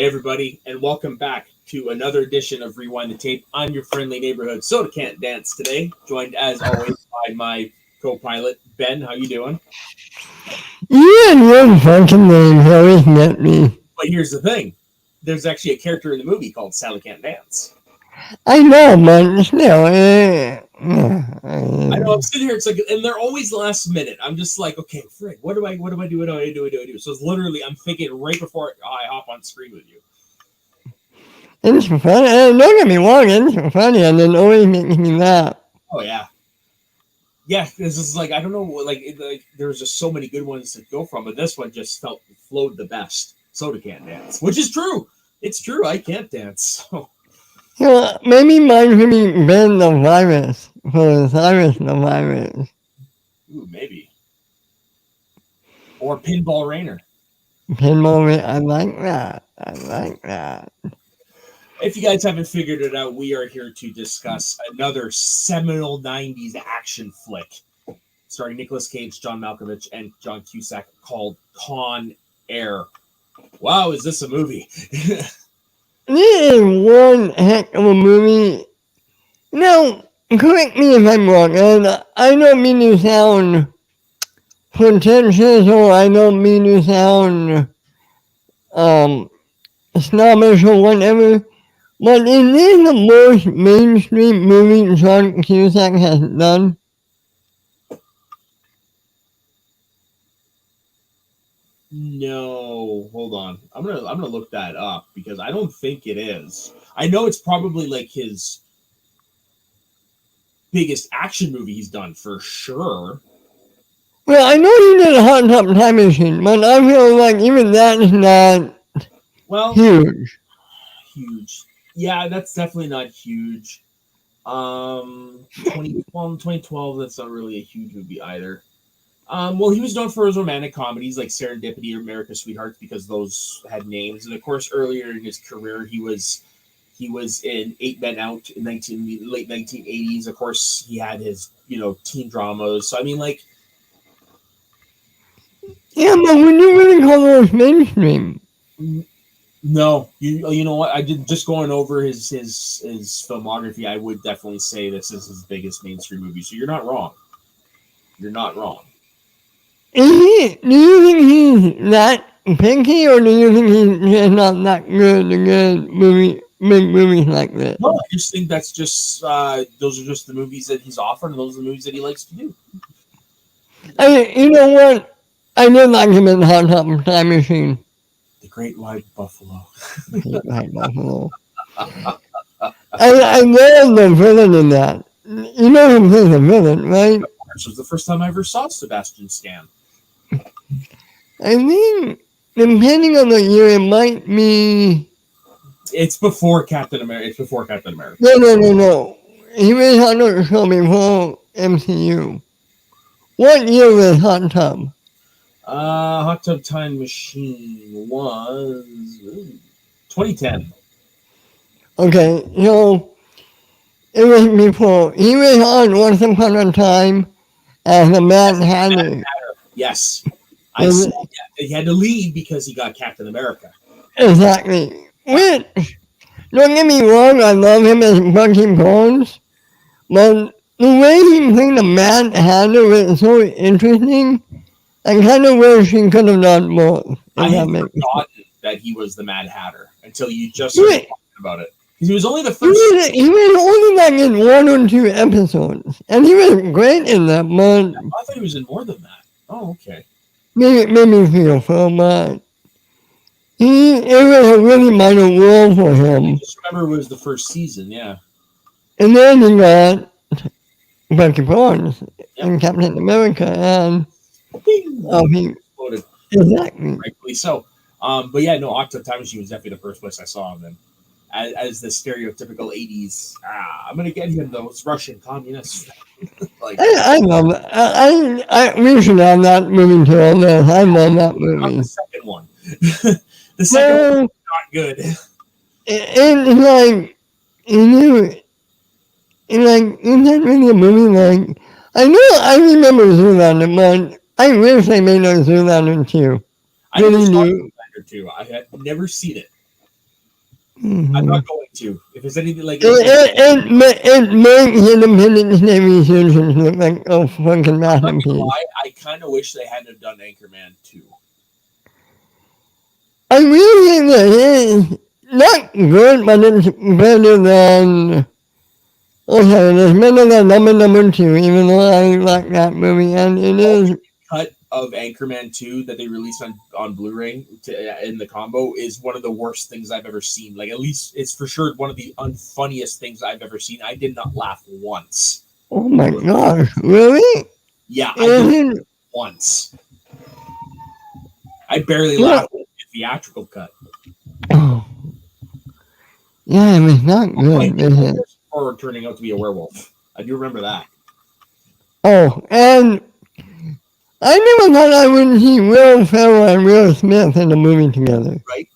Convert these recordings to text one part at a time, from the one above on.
Hey, everybody, and welcome back to another edition of Rewind the Tape. I'm your friendly neighborhood soda can't dance today, joined as always by my co-pilot Ben. How you doing? You had one fucking name, Harry, met me. But here's the thing: there's actually a character in the movie called Sally Can't Dance. I know, but still, I know I'm sitting here. It's like, and they're always last minute. I'm just like, okay, Frig, what do I do? What do I do? So it's literally, I'm thinking right before I hop on screen with you. it's funny. Don't get me wrong, it's funny, and it always makes me laugh. Oh yeah. Yeah, this is like, I don't know, like there's just so many good ones to go from, but this one just flowed the best. Soda can't dance, which is true. It's true. I can't dance. So. Maybe mine should be Ben the Virus for Cyrus the Virus. Ooh, maybe. Or Pinball Rainer. Pinball Rainer, I like that. If you guys haven't figured it out, we are here to discuss another seminal 90s action flick starring Nic Cage, John Malkovich, and John Cusack called Con Air. Wow, is this a movie? This is one heck of a movie. Now, correct me if I'm wrong, and I don't mean to sound pretentious or I don't mean to sound snobbish or whatever, but is this the most mainstream movie John Cusack has done? No, hold on. I'm gonna look that up because I don't think it is. I know it's probably like his biggest action movie he's done for sure. Well, I know he did a Hot Tub Time Machine, but I feel like even that is not huge. Huge. Yeah, that's definitely not huge. 2012, that's not really a huge movie either. Well, he was known for his romantic comedies like Serendipity or America's Sweethearts because those had names. And of course, earlier in his career, he was in Eight Men Out in late 1980s. Of course, he had his teen dramas. So I mean, like, yeah, but when you really call those mainstream? No, you know what? I did just going over his filmography. I would definitely say this is his biggest mainstream movie. So you're not wrong. You're not wrong. Do you think he's that picky, or do you think he's just not that good to make movies like this? No, I just think that's just those are just the movies that he's offered, and those are the movies that he likes to do. You know what? I did like him in Hot Tub Time Machine. The Great White Buffalo. Great White Buffalo. I love the villain in that. You know who plays the villain, right? This was the first time I ever saw Sebastian Stan. I think, depending on the year, it might be. It's before Captain America. No. He was on the show before MCU. What year was Hot Tub? Hot Tub Time Machine was 2010. Okay, so it was before. He was on Once Upon a Time as the Mad Hatter. Yes. I said he had to leave because he got Captain America. Exactly. Which, don't get me wrong, I love him as Bucky Barnes, but the way he played the Mad Hatter was so interesting. I kind of wish he could have done more. I had forgotten that he was the Mad Hatter until you just started talking about it. He was only the first. He was only like in 1 or 2 episodes, and he was great in that. But I thought he was in more than that. Oh, okay. Maybe 3 or 4, but it was a really minor role for him. I just remember it was the first season, yeah. And then he got Bucky Barnes and Captain America, and he exploded. Exactly. Rightfully so. But yeah, no, Hot Tub Time Machine was definitely the first place I saw him in. As the stereotypical 80s, I'm going to get him, those Russian communists. I love it. We should have that movie too. I love that movie. Not the second one. The second one was not good. And like, is that really a movie? Like, I remember Zoolander, but I wish they made a Zoolander too. I never saw Zoolander 2. I had never seen it. I'm not going to. If it's anything like It makes Independence Day Resurgence look like a fucking I'm not gonna masterpiece. lie, I kind of wish they hadn't done Anchorman 2. I really think that it is not good, but it's better than. Okay, it's better than number 2, even though I like that movie, and it is. Cut of Anchorman 2 that they released on Blu-ray in the combo is one of the worst things I've ever seen. Like, at least it's for sure one of the unfunniest things I've ever seen. I did not laugh once. Oh my gosh, really? Yeah, I did once. I barely laughed at the theatrical cut. Oh. Yeah, it was not good, is it? Or turning out to be a werewolf. I do remember that. Oh, and I never thought I would see Will Ferrell and Will Smith in a movie together. Right.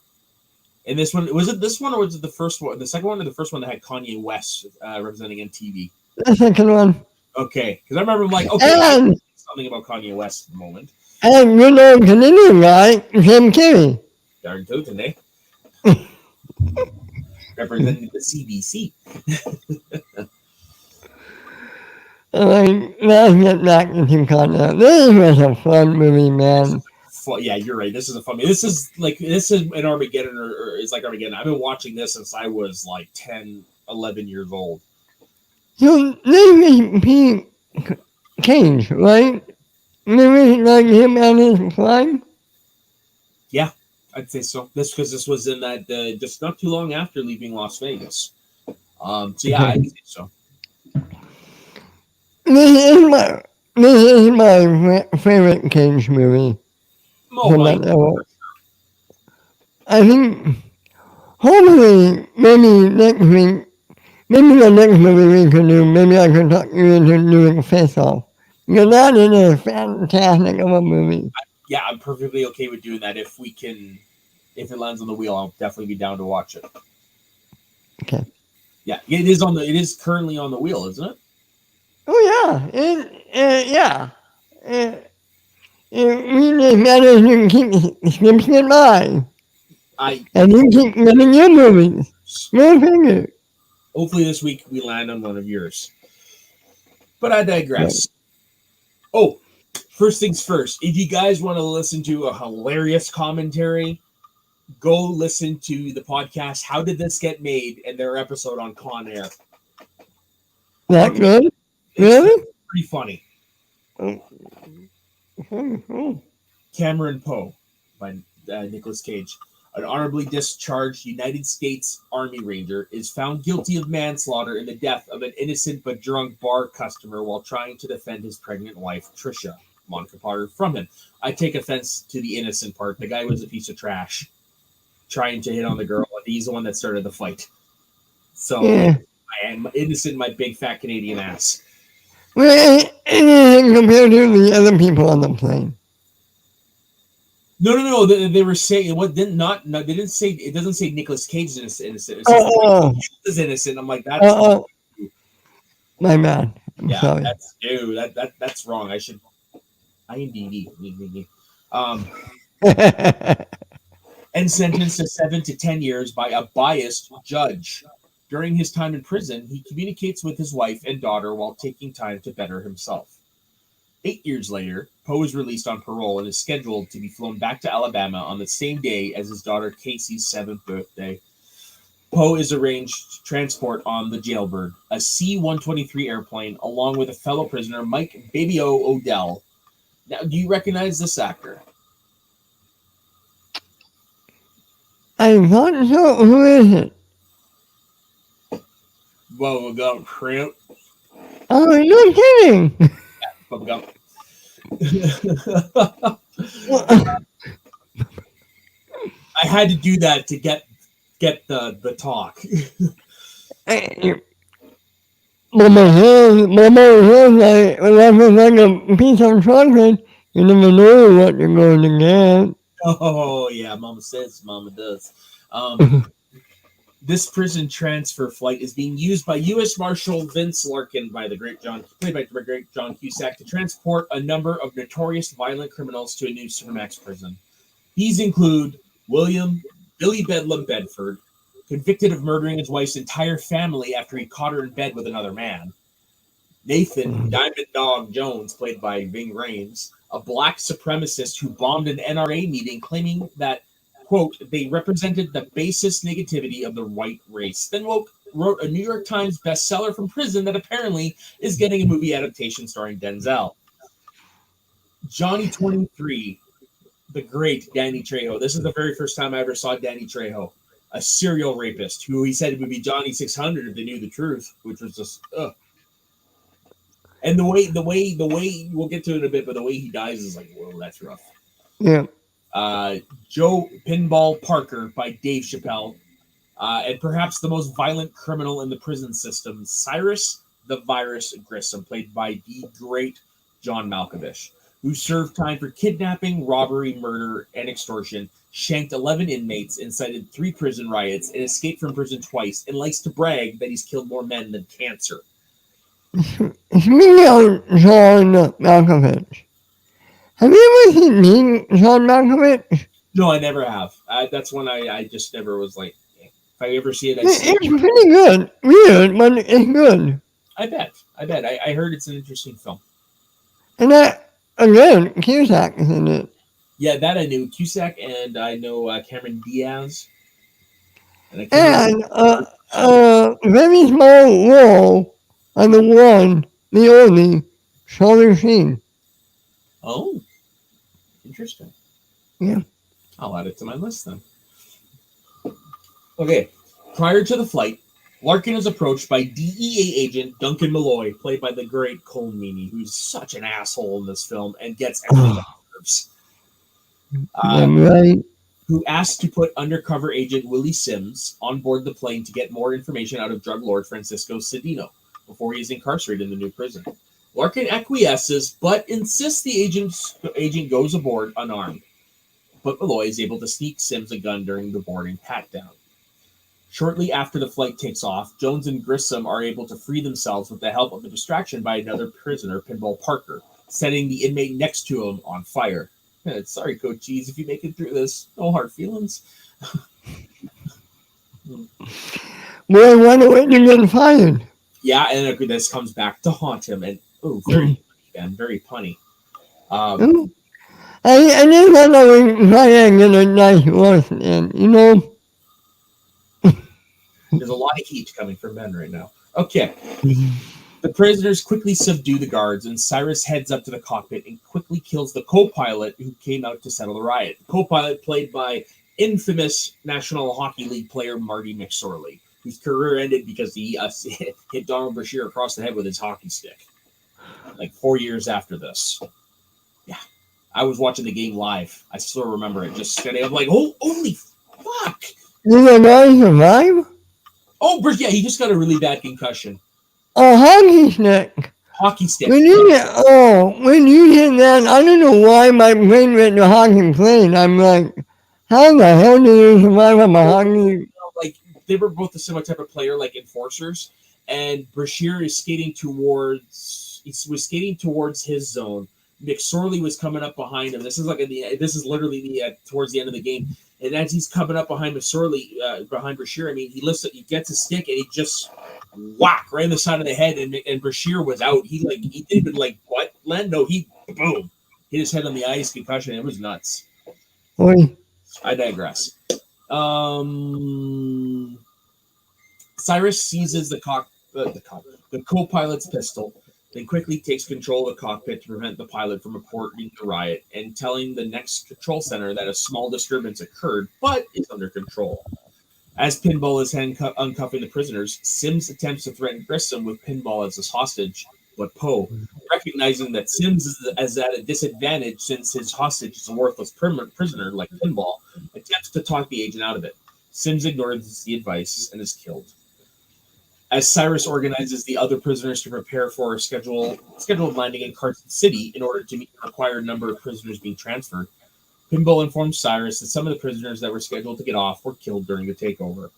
And this one, was it this one or was it the first one? The second one or the first one that had Kanye West representing MTV? The second one. Okay, because I remember like, okay, something about Kanye West at the moment. And you know, Canadian guy, Jim Carrey. Darn tootin', eh? Representing the CBC. Let's get back to Tim Conrad. This was a fun movie, man. Yeah, you're right. This is a fun movie. This is an Armageddon, or it's like Armageddon. I've been watching this since I was like 10, 11 years old. So, this is Pete Cage, right? This is like him and his flying? Yeah, I'd say so. This was in that just not too long after leaving Las Vegas. So yeah, I'd say so. This is my favorite Cage movie. I think hopefully maybe next week, maybe the next movie we could do, maybe I could talk you into doing Face Off. Because that is a fantastic of a movie. Yeah, I'm perfectly okay with doing that. If it lands on the wheel, I'll definitely be down to watch it. Okay. Yeah, it is currently on the wheel, isn't it? Oh yeah, we just managed to keep snip by. And you keep getting your movies. No finger. Hopefully this week we land on one of yours. But I digress. Yeah. Oh, first things first. If you guys want to listen to a hilarious commentary, go listen to the podcast How Did This Get Made and their episode on Con Air. That good? Really? Pretty funny. Cameron Poe by Nicolas Cage. An honorably discharged United States Army Ranger is found guilty of manslaughter in the death of an innocent but drunk bar customer while trying to defend his pregnant wife, Tricia Monica Potter, from him. I take offense to the innocent part. The guy was a piece of trash trying to hit on the girl, and he's the one that started the fight. So I am innocent, my big fat Canadian ass. Well, anything compared to the other people on the plane. No. They were saying what didn't not. No, they didn't say. It doesn't say Nicolas Cage is innocent. It says is innocent. I'm like, that's my man. I'm yeah, sorry. That's wrong. I should IMDb. And sentenced to 7 to 10 years by a biased judge. During his time in prison, he communicates with his wife and daughter while taking time to better himself. 8 years later, Poe is released on parole and is scheduled to be flown back to Alabama on the same day as his daughter Casey's 7th birthday. Poe is arranged to transport on the Jailbird, a C-123 airplane, along with a fellow prisoner, Mike Baby O. Odell. Now, do you recognize this actor? I thought so. Who is it? Bubblegum Shrimp. Oh, you're kidding. Yeah, Bubblegum. I had to do that to get the talk. Mama says like a piece of chocolate. You never know what you're going to get. Oh yeah, Mama says, Mama does. This prison transfer flight is being used by U.S. Marshal Vince Larkin played by the great John Cusack, to transport a number of notorious violent criminals to a new Supermax prison. These include Billy Bedlam Bedford, convicted of murdering his wife's entire family after he caught her in bed with another man. Nathan Diamond Dog Jones, played by Ving Rhames, a black supremacist who bombed an NRA meeting claiming that, quote, they represented the basest negativity of the white race. Then wrote a New York Times bestseller from prison that apparently is getting a movie adaptation starring Denzel. Johnny 23, the great Danny Trejo. This is the very first time I ever saw Danny Trejo, a serial rapist who he said would be Johnny 600 if they knew the truth, which was just, ugh. And the way we'll get to it in a bit, but the way he dies is like, whoa, that's rough. Yeah. Joe Pinball Parker by Dave Chappelle, and perhaps the most violent criminal in the prison system, Cyrus the Virus Grissom, played by the great John Malkovich, who served time for kidnapping, robbery, murder, and extortion, shanked 11 inmates, incited 3 prison riots, and escaped from prison twice, and likes to brag that he's killed more men than cancer. Speaking of John Malkovich, have you ever seen me, John Malkovich? No, I never have. That's one I just never was like, if I ever see it, I see It's pretty good. Weird, but it's good. I bet. I heard it's an interesting film. And again, Cusack is in it. Yeah, that I knew. Cusack, and I know Cameron Diaz. And very small role on the only, Charlie Sheen. Oh, interesting. Yeah. I'll add it to my list then. Okay. Prior to the flight, Larkin is approached by DEA agent Duncan Malloy, played by the great Cole Meany, who's such an asshole in this film and gets everyone nerves. Right. Who asked to put undercover agent Willie Sims on board the plane to get more information out of drug lord Francisco Cedino before he is incarcerated in the new prison. Larkin acquiesces, but insists the agent goes aboard unarmed. But Malloy is able to sneak Sims a gun during the boarding pat-down. Shortly after the flight takes off, Jones and Grissom are able to free themselves with the help of a distraction by another prisoner, Pinball Parker, setting the inmate next to him on fire. Sorry, Coach Cheese, if you make it through this, no hard feelings. Well, why don't you get fired? Yeah, and this comes back to haunt him, and very punny. I just want to try and get a nice voice in, you know? There's a lot of heat coming from Ben right now. Okay. The prisoners quickly subdue the guards, and Cyrus heads up to the cockpit and quickly kills the co-pilot who came out to settle the riot. The co-pilot played by infamous National Hockey League player Marty McSorley, whose career ended because he hit Donald Brashear across the head with his hockey stick. Like 4 years after this. Yeah. I was watching the game live. I still remember it. Just standing up like, holy fuck. Did the guy survive? Oh, yeah, he just got a really bad concussion. A hockey stick. Hockey stick. When you hit that, I don't know why my brain went to hockey playing. I'm like, how the hell do you survive from a hockey? Like, they were both the similar type of player, like enforcers, and Brashear is skating towards his zone. McSorley was coming up behind him. This is literally towards the end of the game. And as he's coming up behind McSorley, behind Brashear, I mean, he gets a stick and he just whack right in the side of the head, and Brashear was out. He didn't even what, Len? No, he boom hit his head on the ice, concussion. It was nuts. Oy. I digress. Cyrus seizes the co-pilot's pistol, then quickly takes control of the cockpit to prevent the pilot from reporting the riot and telling the next control center that a small disturbance occurred, but is under control. As Pinball is uncuffing the prisoners, Sims attempts to threaten Grissom with Pinball as his hostage, but Poe, recognizing that Sims is at a disadvantage since his hostage is a worthless prisoner like Pinball, attempts to talk the agent out of it. Sims ignores the advice and is killed. As Cyrus organizes the other prisoners to prepare for a scheduled landing in Carson City in order to meet the required number of prisoners being transferred, Pinball informs Cyrus that some of the prisoners that were scheduled to get off were killed during the takeover.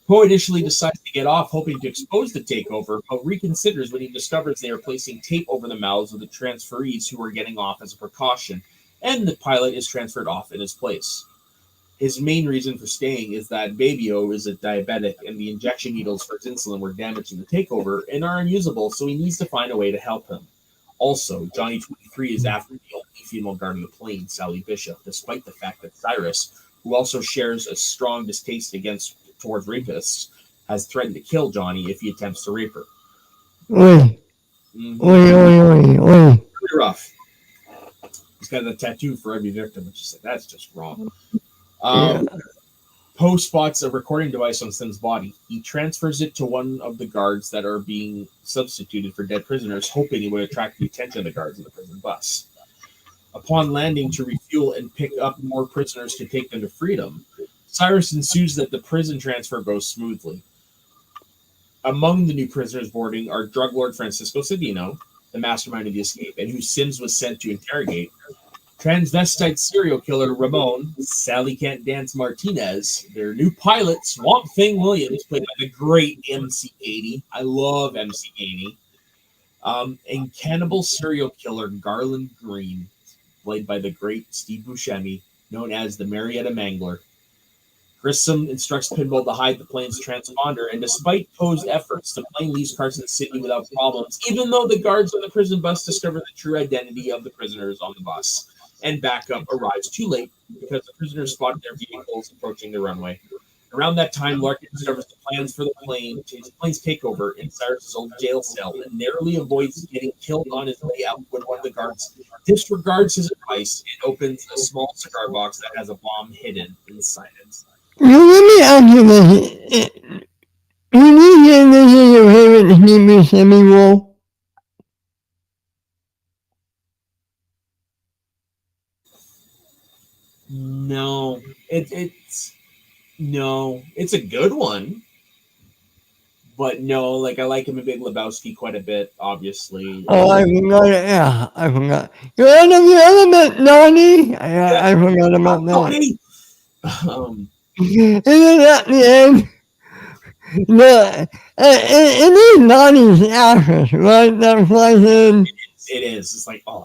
Poe initially decides to get off, hoping to expose the takeover, but reconsiders when he discovers they are placing tape over the mouths of the transferees who are getting off as a precaution, and the pilot is transferred off in his place. His main reason for staying is that Baby-O is a diabetic, and the injection needles for his insulin were damaged in the takeover and are unusable, so he needs to find a way to help him. Also, Johnny 23 is after the only female guard on the plane, Sally Bishop, despite the fact that Cyrus, who also shares a strong distaste towards rapists, has threatened to kill Johnny if he attempts to rape her. Oi. Oi. Pretty rough. He's got a tattoo for every victim, which is like, that's just wrong. Poe spots a recording device on Sim's body. He transfers it to one of the guards that are being substituted for dead prisoners, hoping it would attract the attention of the guards in the prison bus. Upon landing to refuel and pick up more prisoners to take them to freedom, Cyrus ensues that the prison transfer goes smoothly. Among the new prisoners boarding are drug lord Francisco Cedeno, the mastermind of the escape, and who Sims was sent to interrogate, transvestite serial killer Ramon, Sally Can't Dance Martinez, their new pilot, Swamp Thing Williams, played by the great MC-80. I love MC-80. And cannibal serial killer Garland Green, played by the great Steve Buscemi, known as the Marietta Mangler. Grissom instructs Pinball to hide the plane's transponder, and despite Poe's efforts, the plane leaves Carson City without problems, even though the guards on the prison bus discover the true identity of the prisoners on the bus. And backup arrives too late because the prisoners spotted their vehicles approaching the runway. Around that time, Larkin discovers the plans for the plane's takeover in Cyrus's old jail cell and narrowly avoids getting killed on his way out when one of the guards disregards his advice and opens a small cigar box that has a bomb hidden inside it. Let me ask you this. When you say this is your favorite Steve Buscemi role? No, it's a good one, but no, like I like him in Big Lebowski quite a bit, obviously. Oh, I forgot it. Yeah, I forgot. You end up the element, Donnie. I forgot about that. And then at the end, it is Donnie's ashes, right? That flies in. It is. It's like, oh.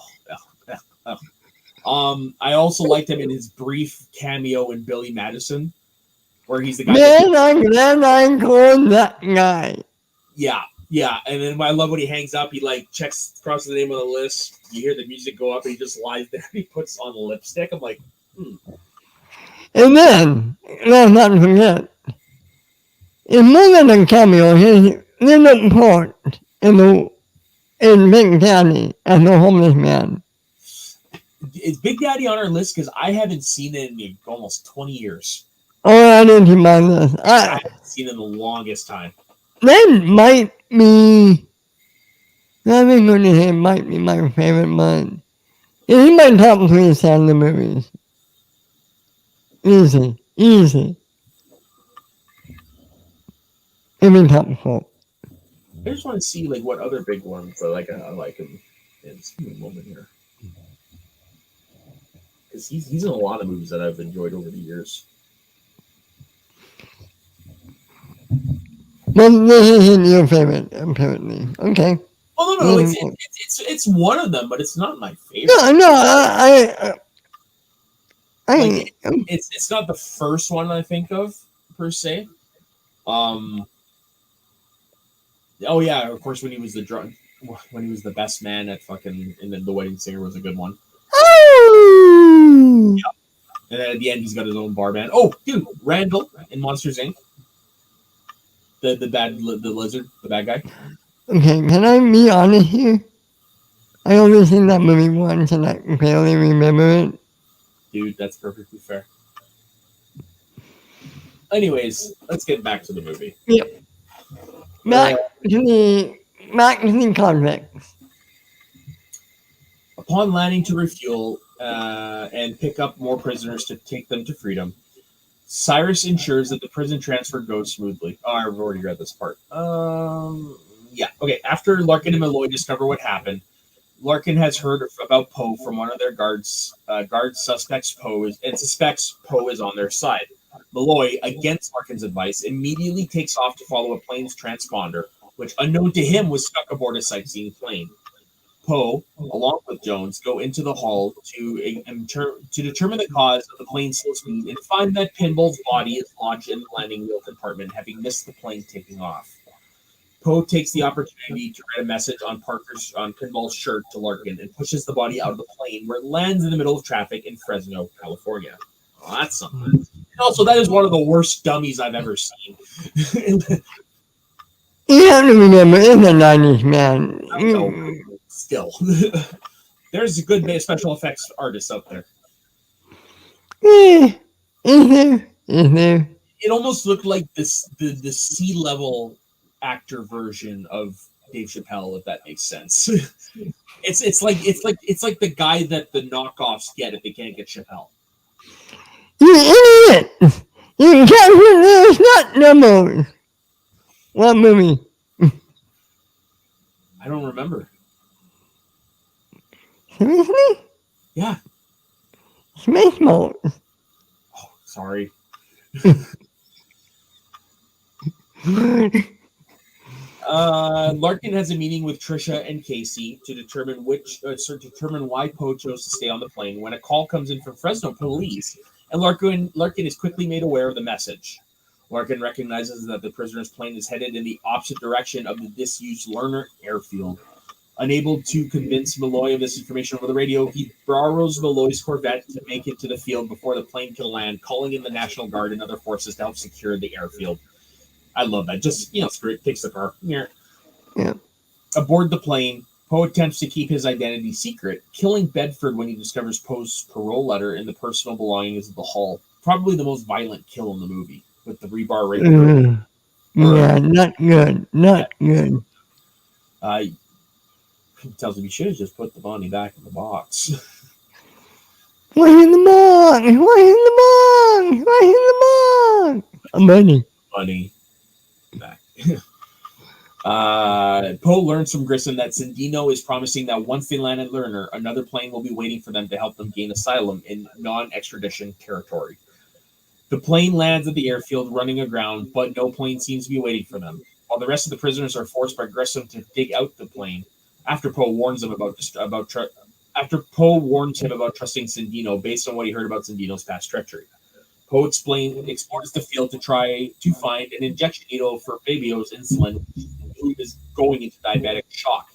I also liked him in his brief cameo in Billy Madison, where he's the guy. Man, I'm calling that guy. Yeah. And then I love when he hangs up, he like checks across the name of the list. You hear the music go up, and he just lies there. He puts on lipstick. I'm like, And then, let's not forget, in more than a cameo, his little part in Big Daddy as a homeless man. Is Big Daddy on our list? Because I haven't seen it in almost 20 years. Oh, I didn't see my list. I haven't seen it in the longest time. That might be, I'm going to say might be my favorite one. It's in my top 3 Sandler movies. Easy. Even top 4. I just want to see like what other big ones I like him in. Just give me a moment here. Because he's in a lot of movies that I've enjoyed over the years. Well, this isn't your favorite, apparently. Okay. Oh no, it's one of them, but it's not my favorite. No, it's not the first one I think of per se. Oh yeah, of course when he was the best man at fucking in the Wedding Singer was a good one. Oh! Yeah. And then at the end he's got his own bar band. Oh, dude, Randall in Monsters Inc. The lizard, the bad guy. Okay, can I be honest here? I only seen that movie once and I barely remember it. Dude, that's perfectly fair. Anyways, let's get back to the movie. Yep. Back to the convicts. Upon landing to refuel and pick up more prisoners to take them to freedom, Cyrus ensures that the prison transfer goes smoothly. Oh, I've already read this part. Yeah. Okay. After Larkin and Malloy discover what happened, Larkin has heard about Poe from one of their guards. Suspects Poe is on their side. Malloy, against Larkin's advice, immediately takes off to follow a plane's transponder, which, unknown to him, was stuck aboard a sightseeing plane. Poe, along with Jones, go into the hull to determine the cause of the plane's slow speed and find that Pinball's body is lodged in the landing wheel compartment, having missed the plane taking off. Poe takes the opportunity to write a message on Pinball's shirt to Larkin and pushes the body out of the plane, where it lands in the middle of traffic in Fresno, California. Well, that's something. And also, that is one of the worst dummies I've ever seen. You have to remember, it's the 90s, man. I know. Still. There's a good special effects artists out there. Is there? It almost looked like the C-level actor version of Dave Chappelle, if that makes sense. It's like the guy that the knockoffs get if they can't get Chappelle. You idiot! You can't put this not numbers. What movie? I don't remember. Seriously? Yeah. Space Mode. Oh, sorry. Larkin has a meeting with Trisha and Casey to determine why Poe chose to stay on the plane when a call comes in from Fresno police, and Larkin is quickly made aware of the message. Larkin recognizes that the prisoner's plane is headed in the opposite direction of the disused Lerner airfield. Unable to convince Malloy of this information over the radio, he borrows Malloy's Corvette to make it to the field before the plane can land, calling in the National Guard and other forces to help secure the airfield. I love that. Just, screw it. Takes the car. Yeah. Aboard the plane, Poe attempts to keep his identity secret, killing Bedford when he discovers Poe's parole letter in the personal belongings of the hull. Probably the most violent kill in the movie, with the rebar right there. Yeah, not good. Not good. He tells him he should have just put the money back in the box. Why in the box? Why in the box? Why in the box? Money. Back. Poe learns from Grissom that Sandino is promising that once they land at Lerner, another plane will be waiting for them to help them gain asylum in non-extradition territory. The plane lands at the airfield running aground, but no plane seems to be waiting for them. While the rest of the prisoners are forced by Grissom to dig out the plane, after Poe warns him about trusting Sandino based on what he heard about Sandino's past treachery. Poe explores the field to try to find an injection needle for Fabio's insulin, who is going into diabetic shock.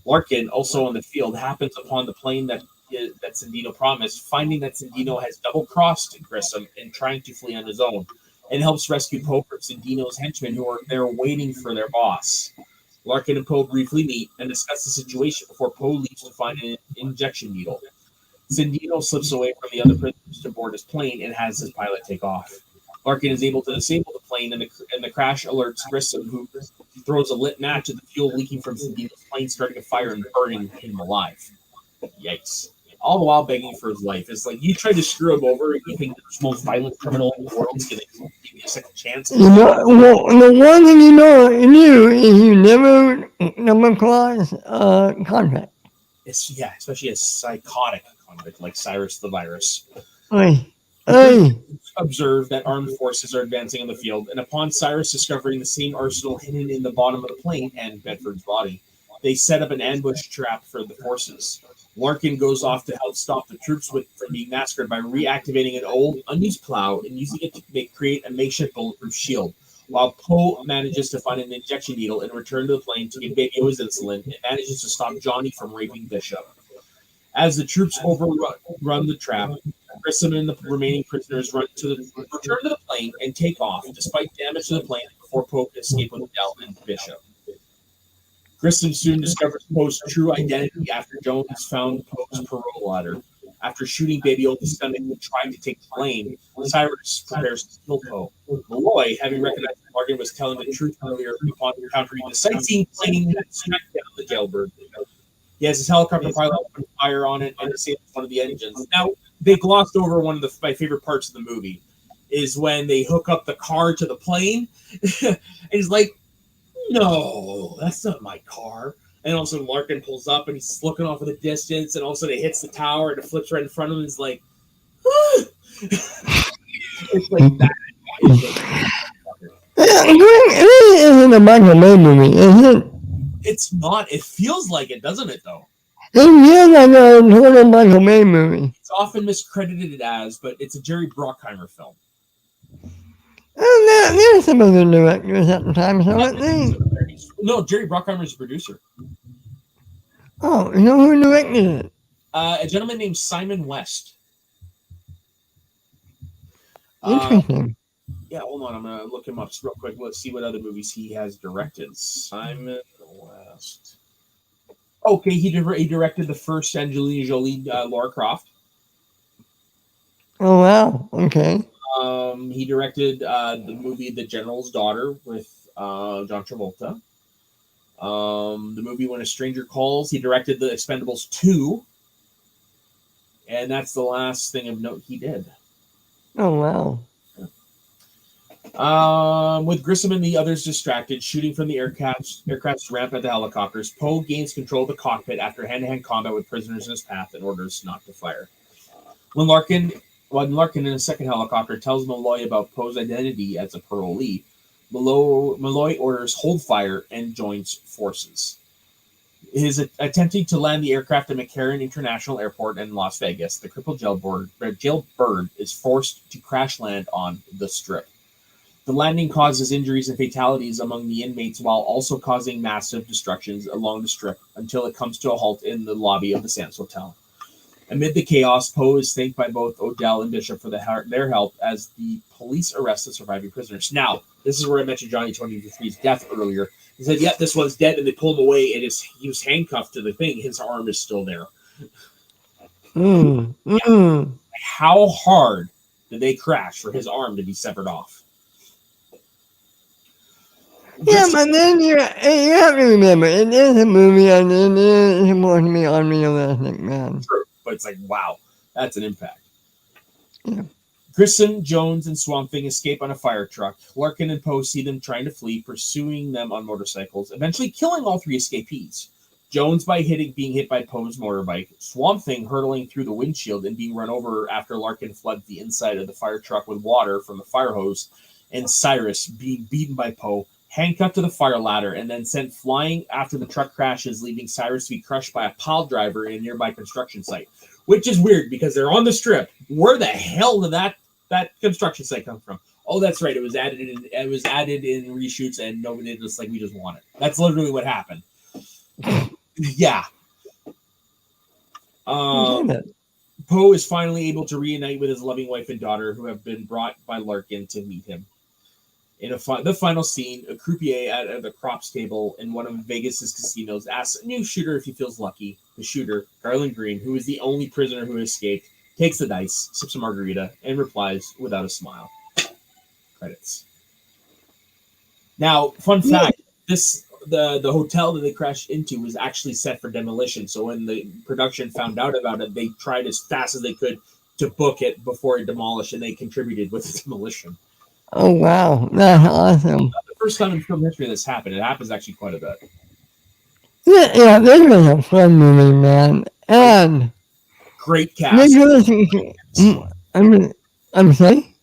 Larkin, also on the field, happens upon the plane that Sandino promised, finding that Sandino has double-crossed Grissom in trying to flee on his own, and helps rescue Poe from Sandino's henchmen who are there waiting for their boss. Larkin and Poe briefly meet and discuss the situation before Poe leaves to find an injection needle. Sandino slips away from the other prisoners to board his plane and has his pilot take off. Larkin is able to disable the plane, and the crash alerts Grissom, who throws a lit match at the fuel leaking from Sandino's plane, starting a fire and burning him alive. Yikes. All the while begging for his life. It's like, you tried to screw him over, and you think the most violent criminal in the world is going to give you a second chance? The one thing you knew is you never cross contact. Especially a psychotic convict like Cyrus the Virus. Observe that armed forces are advancing on the field, and upon Cyrus discovering the same arsenal hidden in the bottom of the plane and Bedford's body, they set up an ambush trap for the forces. Larkin goes off to help stop the troops from being massacred by reactivating an old, unused plow and using it to create a makeshift bulletproof shield, while Poe manages to find an injection needle and return to the plane to give Babio his insulin and manages to stop Johnny from raping Bishop. As the troops overrun the trap, Grissom and the remaining prisoners return to the plane and take off, despite damage to the plane, before Poe can escape with Dell and Bishop. Grissom soon discovers Poe's true identity after Jones found Poe's parole letter. After shooting Babio in the stomach and trying to take the blame, Cyrus prepares to kill Poe. Malloy, having recognized that Larkin was telling the truth earlier upon encountering the sightseeing plane that struck down the jailbird. He has his helicopter pilot open fire on it and disables one of the engines. Now, they glossed over one of my favorite parts of the movie, is when they hook up the car to the plane. And he's like, no, that's not my car. And all of a sudden Larkin pulls up and he's looking off in the distance, and all of a sudden it hits the tower and it flips right in front of him. And he's like, ah! It's like that. It isn't a Michael Bay movie, is it? It's not. It feels like it, doesn't it? Though It feels like a total Michael Bay movie. it's often miscredited as, but it's a Jerry Bruckheimer film. There's some other directors at the time, so I think. No, Jerry Bruckheimer is a producer. Oh, you know who directed it? A gentleman named Simon West. Interesting. Yeah, hold on. I'm gonna look him up real quick. Let's see what other movies he has directed. Simon West. Okay, he directed the first Angelina Jolie, Lara Croft. Oh wow. Okay. He directed the movie The General's Daughter with John Travolta. The movie When a Stranger Calls. He directed The Expendables 2. And that's the last thing of note he did. Oh wow. With Grissom and the others distracted, shooting from the aircraft's ramp at the helicopters, Poe gains control of the cockpit after hand-to-hand combat with prisoners in his path and orders not to fire. When Larkin in a second helicopter tells Malloy about Poe's identity as a parolee, Malloy orders hold fire and joins forces. His attempting to land the aircraft at McCarran International Airport in Las Vegas, the crippled jailbird is forced to crash land on the Strip. The landing causes injuries and fatalities among the inmates while also causing massive destructions along the Strip until it comes to a halt in the lobby of the Sands Hotel. Amid the chaos, Poe is thanked by both Odell and Bishop for their help as the police arrest the surviving prisoners. Now, this is where I mentioned Johnny 23's death earlier. He said, "Yep, this one's dead," and they pull him away, and he was handcuffed to the thing. His arm is still there. How hard did they crash for his arm to be severed off? Yeah, but then you have to remember, it is a movie and it is supposed to be unrealistic, man. True, but it's like, wow, that's an impact. Yeah. Grissom, Jones, and Swamp Thing escape on a fire truck. Larkin and Poe see them trying to flee, pursuing them on motorcycles, eventually killing all three escapees. Jones being hit by Poe's motorbike, Swamp Thing hurtling through the windshield and being run over after Larkin floods the inside of the fire truck with water from the fire hose, and Cyrus being beaten by Poe, handcuffed to the fire ladder, and then sent flying after the truck crashes, leaving Cyrus to be crushed by a pile driver in a nearby construction site. Which is weird because they're on the Strip. Where the hell did that construction site come from? Oh, that's right. It was added in reshoots, and nobody did just like we just want it. That's literally what happened. Yeah. Poe is finally able to reunite with his loving wife and daughter, who have been brought by Larkin to meet him. In the final scene, a croupier at the craps table in one of Vegas's casinos asks a new shooter if he feels lucky. The shooter, Garland Green, who is the only prisoner who escaped, takes the dice, sips a margarita, and replies without a smile. Credits. Now, fun fact: the hotel that they crashed into was actually set for demolition. So when the production found out about it, they tried as fast as they could to book it before it demolished, and they contributed with the demolition. Oh wow, that's awesome! Not the first time in film history this happened. It happens actually quite a bit. Yeah, this was a fun movie, man, and great cast. I'm sorry.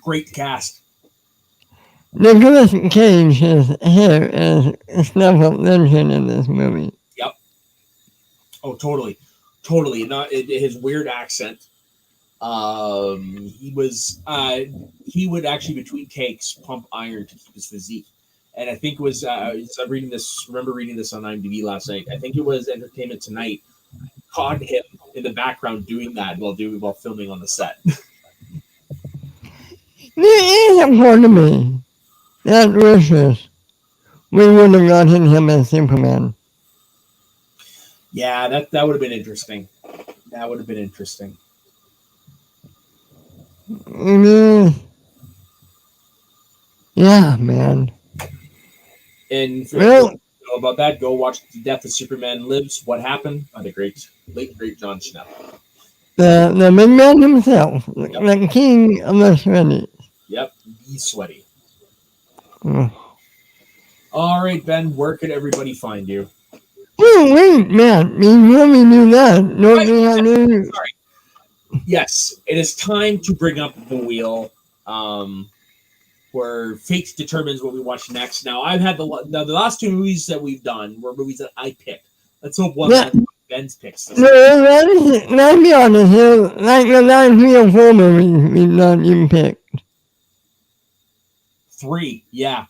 Great cast. Nicolas Cage's hair is never mentioned in this movie. Yep. Oh, totally. Not his weird accent. He would actually between takes pump iron to keep his physique, and I think it was reading this on IMDb last night. I think it was Entertainment Tonight caught him in the background doing that while filming on the set. It is important to me that wishes we would have gotten him as Superman. Yeah, that would have been interesting. Yeah, man. And if you don't know about that, go watch The Death of Superman Lives, What Happened by the late great John Schnepp. The big man himself, the king of the sweaty. Yep, he's sweaty. All right, Ben, where could everybody find you? Oh, wait, man. Before we do that, sorry. Yes, it is time to bring up the wheel. where fate determines what we watch next. Now, I've had the last two movies that we've done were movies that I picked. Let's hope one of Ben's picks. No, let's be honest here. Like the last 3 or 4 movies we've done, you picked. 3, yeah.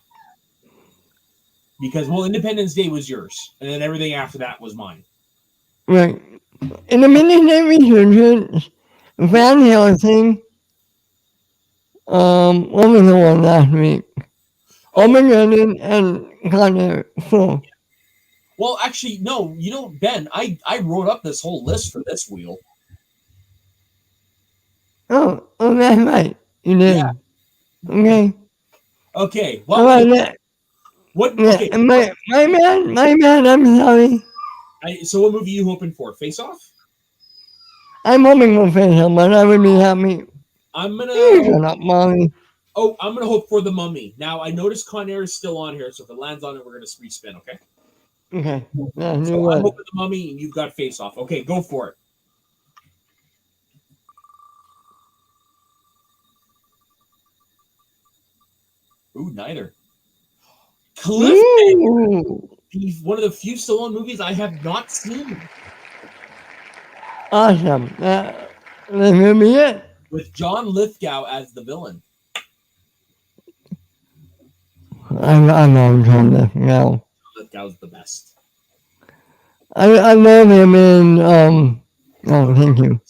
Because, Independence Day was yours, and then everything after that was mine. Right. In the Midnight Resurgence, Van Helsing, what was the one last week? Armageddon and Con Air. 4. Well, actually, no. Ben, I wrote up this whole list for this wheel. Oh, that's right. You did. Yeah. Okay. Okay. Well, what? Yeah, okay. my man. I'm sorry. So, what movie are you hoping for? Face Off? I'm hoping for Face Off, but I would be happy. I'm gonna. Shut up, Molly. Oh, I'm gonna hope for The Mummy. Now, I noticed Con Air is still on here, so if it lands on it, we're gonna respin. Okay. Okay. So I'm hoping The Mummy, and you've got Face Off. Okay, go for it. Ooh, neither. Cliffhanger. One of the few Stallone movies I have not seen. Awesome. That will be it. With John Lithgow as the villain. I love John Lithgow. Lithgow's the best. I love him in oh, thank you.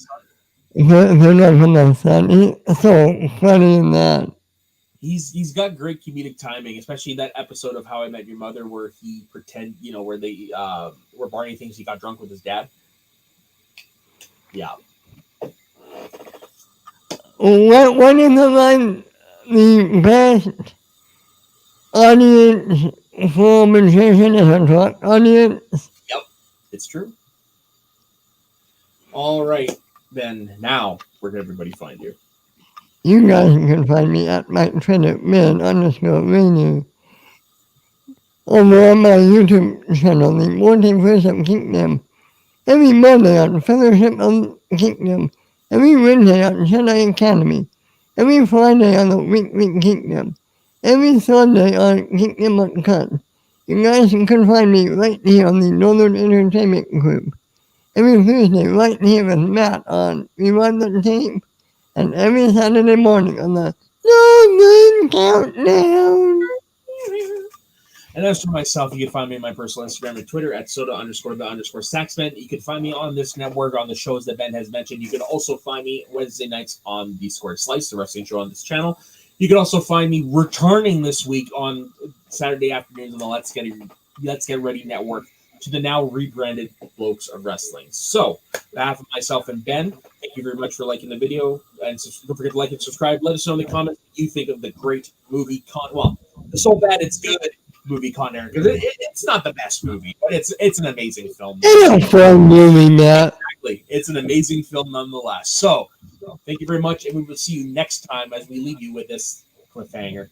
If you're not from the sun, he's so funny in that. He's got great comedic timing, especially that episode of How I Met Your Mother where he where Barney thinks he got drunk with his dad. Yeah. What is the best audience for magician is a truck audience? Yep, it's true. All right, Ben. Now, where can everybody find you? You guys can find me at my Twitter, man_radio. Over on my YouTube channel, The Multiverse of Kingdom. Every Monday on Fellowship of Kingdom. Every Wednesday on Jedi Academy. Every Friday on the Weekly Kingdom. Every Sunday on Kingdom Uncut. You guys can find me right here on the Northern Entertainment Group. Every Thursday right here with Matt on Rewind the Tape. And every Saturday morning on the Northern Countdown. And as for myself, you can find me on my personal Instagram and Twitter at soda_the_saxman. You can find me on this network on the shows that Ben has mentioned. You can also find me Wednesday nights on the Squared Slice, the wrestling show on this channel. You can also find me returning this week on Saturday afternoons on the Let's Get Ready network to the now rebranded Blokes of Wrestling. So, on behalf of myself and Ben, thank you very much for liking the video. And don't forget to like and subscribe. Let us know in the comments what you think of the great movie it's so bad it's good movie Con Air, because it's not the best movie, but it's an amazing film. It's a fun movie, Matt. Exactly. It's an amazing film nonetheless. So, thank you very much, and we will see you next time as we leave you with this cliffhanger.